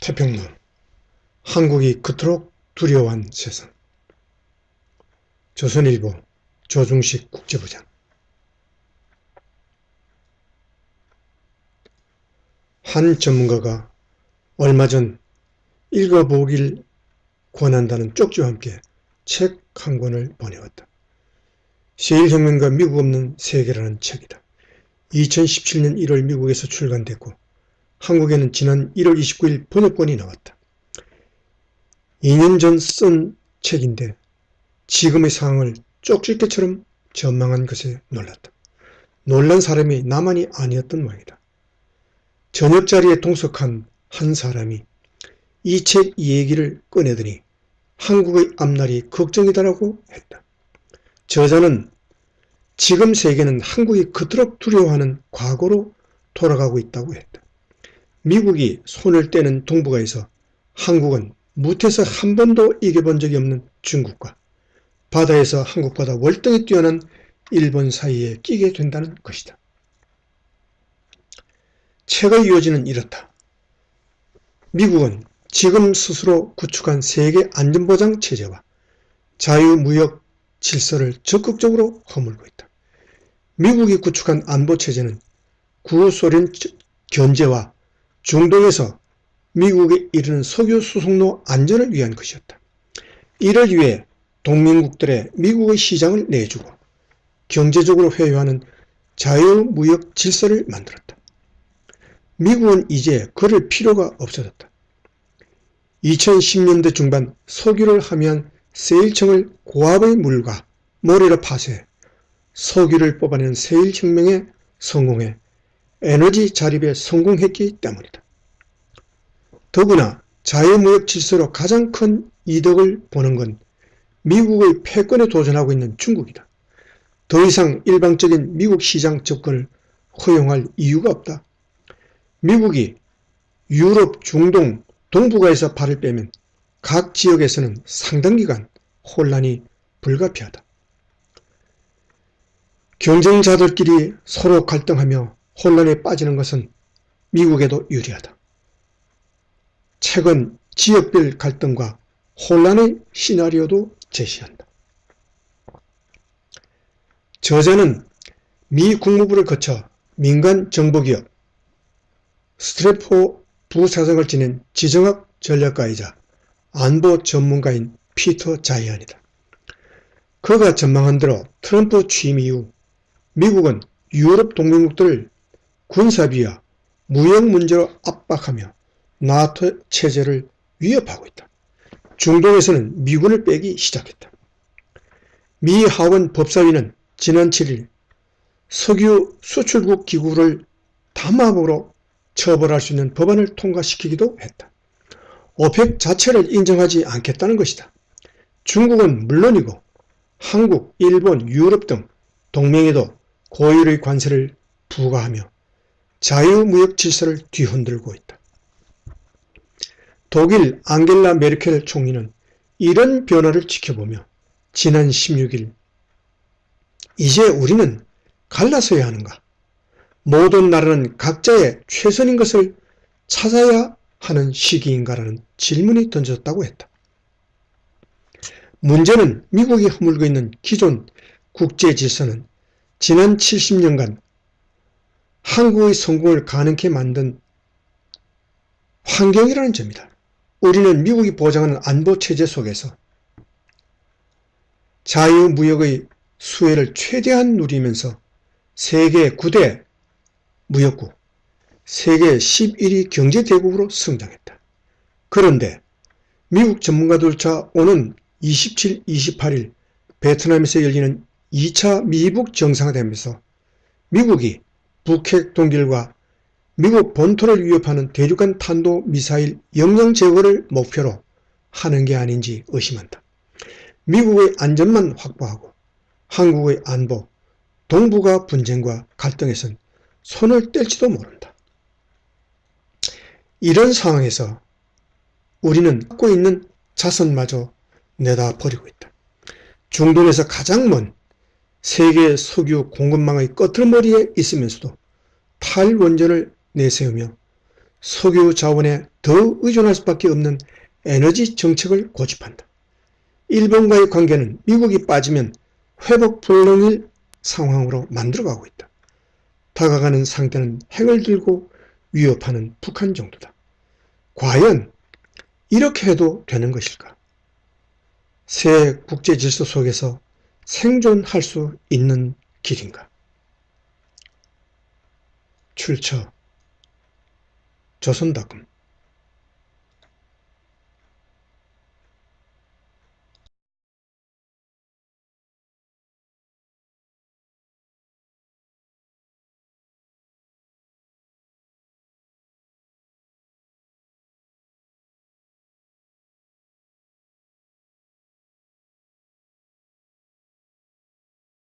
태평로 한국이 그토록 두려워한 세상. 조선일보 조중식 국제부장. 한 전문가가 얼마 전 읽어보길 권한다는 쪽지와 함께 책 한 권을 보내왔다. 세일혁명과 미국 없는 세계라는 책이다. 2017년 1월 미국에서 출간됐고 한국에는 지난 1월 29일 번역본이 나왔다. 2년 전 쓴 책인데 지금의 상황을 쪽집게처럼 전망한 것에 놀랐다. 놀란 사람이 나만이 아니었던 모양이다. 저녁 자리에 동석한 한 사람이 이 책 얘기를 꺼내더니 한국의 앞날이 걱정이다라고 했다. 저자는 지금 세계는 한국이 그토록 두려워하는 과거로 돌아가고 있다고 했다. 미국이 손을 떼는 동북아에서 한국은 무태에서 한 번도 이겨본 적이 없는 중국과 바다에서 한국보다 월등히 뛰어난 일본 사이에 끼게 된다는 것이다. 책의 요지는 이렇다. 미국은 지금 스스로 구축한 세계 안전보장 체제와 자유무역 질서를 적극적으로 허물고 있다. 미국이 구축한 안보체제는 구소련 견제와 중동에서 미국에 이르는 석유 수송로 안전을 위한 것이었다. 이를 위해 동맹국들의 미국의 시장을 내주고 경제적으로 회유하는 자유무역 질서를 만들었다. 미국은 이제 그럴 필요가 없어졌다. 2010년대 중반 석유를 함유한 세일청을 고압의 물과 모래로 파쇄해 석유를 뽑아내는 세일혁명에 성공해 에너지 자립에 성공했기 때문이다. 더구나 자유무역 질서로 가장 큰 이득을 보는 건 미국의 패권에 도전하고 있는 중국이다. 더 이상 일방적인 미국 시장 접근을 허용할 이유가 없다. 미국이 유럽, 중동, 동북아에서 발을 빼면 각 지역에서는 상당 기간 혼란이 불가피하다. 경쟁자들끼리 서로 갈등하며 혼란에 빠지는 것은 미국에도 유리하다. 책은 지역별 갈등과 혼란의 시나리오도 제시한다. 저자는 미 국무부를 거쳐 민간 정보기업 스트래포 부사장을 지낸 지정학 전략가이자 안보 전문가인 피터 자이언이다. 그가 전망한 대로 트럼프 취임 이후 미국은 유럽 동맹국들을 군사비와 무역 문제로 압박하며 나토 체제를 위협하고 있다. 중동에서는 미군을 빼기 시작했다. 미 하원 법사위는 지난 7일 석유 수출국 기구를 담합으로 처벌할 수 있는 법안을 통과시키기도 했다. 오펙 자체를 인정하지 않겠다는 것이다. 중국은 물론이고 한국, 일본, 유럽 등 동맹에도 고율의 관세를 부과하며 자유무역 질서를 뒤흔들고 있다. 독일 앙겔라 메르켈 총리는 이런 변화를 지켜보며 지난 16일 이제 우리는 갈라서야 하는가? 모든 나라는 각자의 최선인 것을 찾아야 하는 시기인가라는 질문이 던졌다고 했다. 문제는 미국이 허물고 있는 기존 국제 질서는 지난 70년간 한국의 성공을 가능케 만든 환경이라는 점이다. 우리는 미국이 보장하는 안보체제 속에서 자유무역의 수혜를 최대한 누리면서 세계 9대 무역국, 세계 11위 경제대국으로 성장했다. 그런데 미국 전문가들조차 오는 27, 28일 베트남에서 열리는 2차 미북 정상회담에서 미국이 북핵 동결과 미국 본토를 위협하는 대륙간 탄도미사일 역량 제거를 목표로 하는 게 아닌지 의심한다. 미국의 안전만 확보하고 한국의 안보, 동북아 분쟁과 갈등에선 손을 뗄지도 모른다. 이런 상황에서 우리는 갖고 있는 자선마저 내다 버리고 있다. 중동에서 가장 먼 세계 석유 공급망의 끄트머리에 있으면서도 탈원전을 내세우며 석유 자원에 더 의존할 수밖에 없는 에너지 정책을 고집한다. 일본과의 관계는 미국이 빠지면 회복 불능일 상황으로 만들어가고 있다. 다가가는 상대는 핵을 들고 위협하는 북한 정도다. 과연 이렇게 해도 되는 것일까? 새 국제 질서 속에서 생존할 수 있는 길인가? 출처 조선닷컴